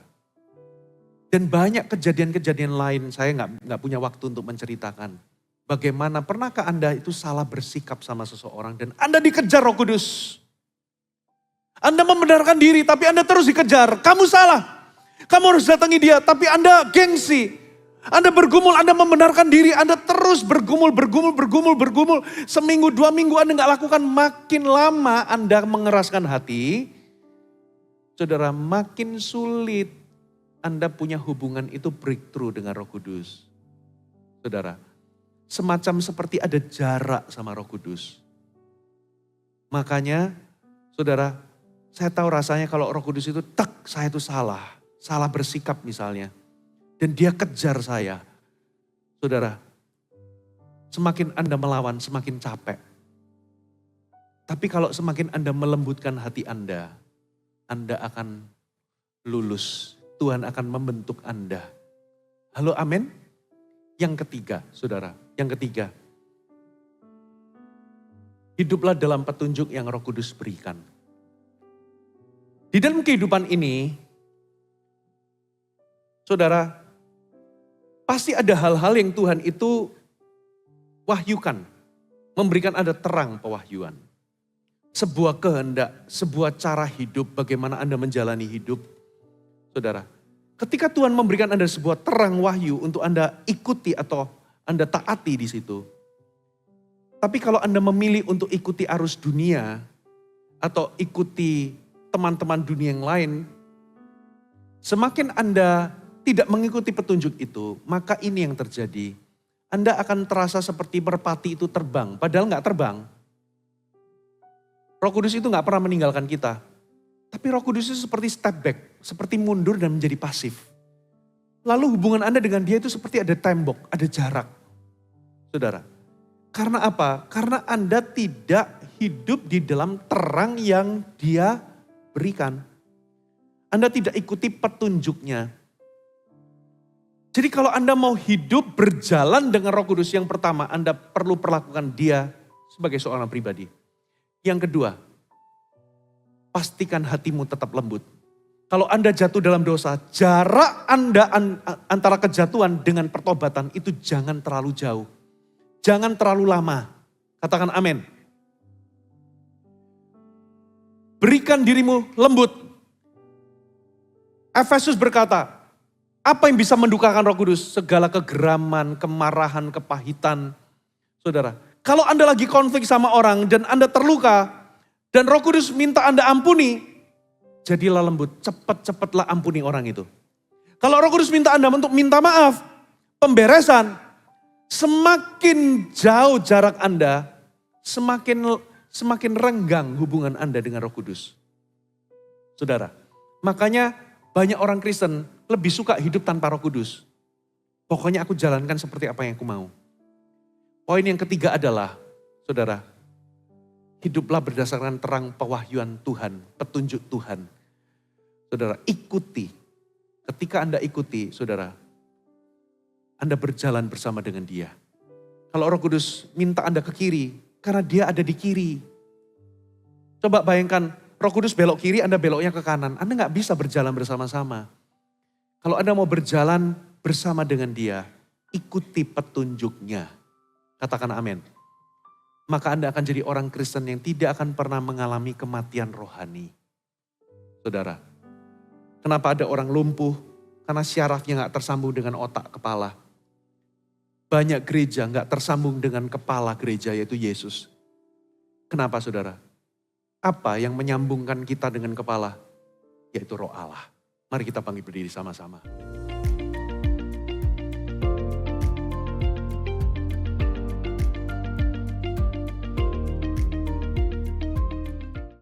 Dan banyak kejadian-kejadian lain, saya nggak punya waktu untuk menceritakan. Bagaimana, pernahkah Anda itu salah bersikap sama seseorang dan Anda dikejar Roh Kudus? Anda membenarkan diri tapi Anda terus dikejar. Kamu salah. Kamu harus datangi dia tapi Anda gengsi. Anda bergumul, Anda membenarkan diri, Anda terus bergumul. Seminggu, 2 minggu Anda gak lakukan, makin lama Anda mengeraskan hati. Saudara, makin sulit Anda punya hubungan itu breakthrough dengan Roh Kudus. Saudara, semacam seperti ada jarak sama Roh Kudus. Makanya, saudara, saya tahu rasanya kalau Roh Kudus itu saya itu salah bersikap misalnya. Dan dia kejar saya. Saudara, semakin Anda melawan, semakin capek. Tapi kalau semakin Anda melembutkan hati Anda akan lulus. Tuhan akan membentuk Anda. Halo, amin? Yang ketiga, saudara, yang ketiga. Hiduplah dalam petunjuk yang Roh Kudus berikan. Di dalam kehidupan ini, saudara, pasti ada hal-hal yang Tuhan itu wahyukan. Memberikan Anda terang pewahyuan. sebuah kehendak, sebuah cara hidup, bagaimana Anda menjalani hidup. Saudara, ketika Tuhan memberikan Anda sebuah terang wahyu untuk Anda ikuti atau Anda taati di situ. Tapi kalau Anda memilih untuk ikuti arus dunia atau ikuti teman-teman dunia yang lain, semakin Anda tidak mengikuti petunjuk itu, maka ini yang terjadi. Anda akan terasa seperti merpati itu terbang, padahal nggak terbang. Roh Kudus itu nggak pernah meninggalkan kita. Tapi Roh Kudus itu seperti step back, seperti mundur dan menjadi pasif. Lalu hubungan Anda dengan dia itu seperti ada tembok, ada jarak. Saudara, karena apa? Karena Anda tidak hidup di dalam terang yang dia berikan. Anda tidak ikuti petunjuknya. Jadi kalau Anda mau hidup berjalan dengan Roh Kudus, yang pertama Anda perlu perlakukan dia sebagai seorang pribadi. Yang kedua, pastikan hatimu tetap lembut. Kalau Anda jatuh dalam dosa, jarak Anda antara kejatuhan dengan pertobatan itu jangan terlalu jauh. Jangan terlalu lama. Katakan amin. Berikan dirimu lembut. Efesus berkata, apa yang bisa mendukakan Roh Kudus? Segala kegeraman, kemarahan, kepahitan. Saudara, kalau Anda lagi konflik sama orang dan Anda terluka, dan Roh Kudus minta Anda ampuni, jadilah lembut, cepat-cepatlah ampuni orang itu. Kalau Roh Kudus minta Anda untuk minta maaf, pemberesan, semakin jauh jarak Anda, semakin renggang hubungan Anda dengan Roh Kudus. Saudara, makanya banyak orang Kristen lebih suka hidup tanpa Roh Kudus. Pokoknya aku jalankan seperti apa yang aku mau. Poin yang ketiga adalah, saudara, hiduplah berdasarkan terang pewahyuan Tuhan, petunjuk Tuhan. Saudara, ikuti. Ketika Anda ikuti, saudara, Anda berjalan bersama dengan dia. Kalau Roh Kudus minta Anda ke kiri, karena dia ada di kiri. Coba bayangkan, Roh Kudus belok kiri, Anda beloknya ke kanan. Anda gak bisa berjalan bersama-sama. Kalau Anda mau berjalan bersama dengan dia, ikuti petunjuknya. Katakan amin. Maka Anda akan jadi orang Kristen yang tidak akan pernah mengalami kematian rohani. Saudara, kenapa ada orang lumpuh? Karena syarafnya gak tersambung dengan otak kepala. Banyak gereja gak tersambung dengan kepala gereja, yaitu Yesus. Kenapa saudara? Apa yang menyambungkan kita dengan kepala? Yaitu Roh Allah. Mari kita panggil berdiri sama-sama.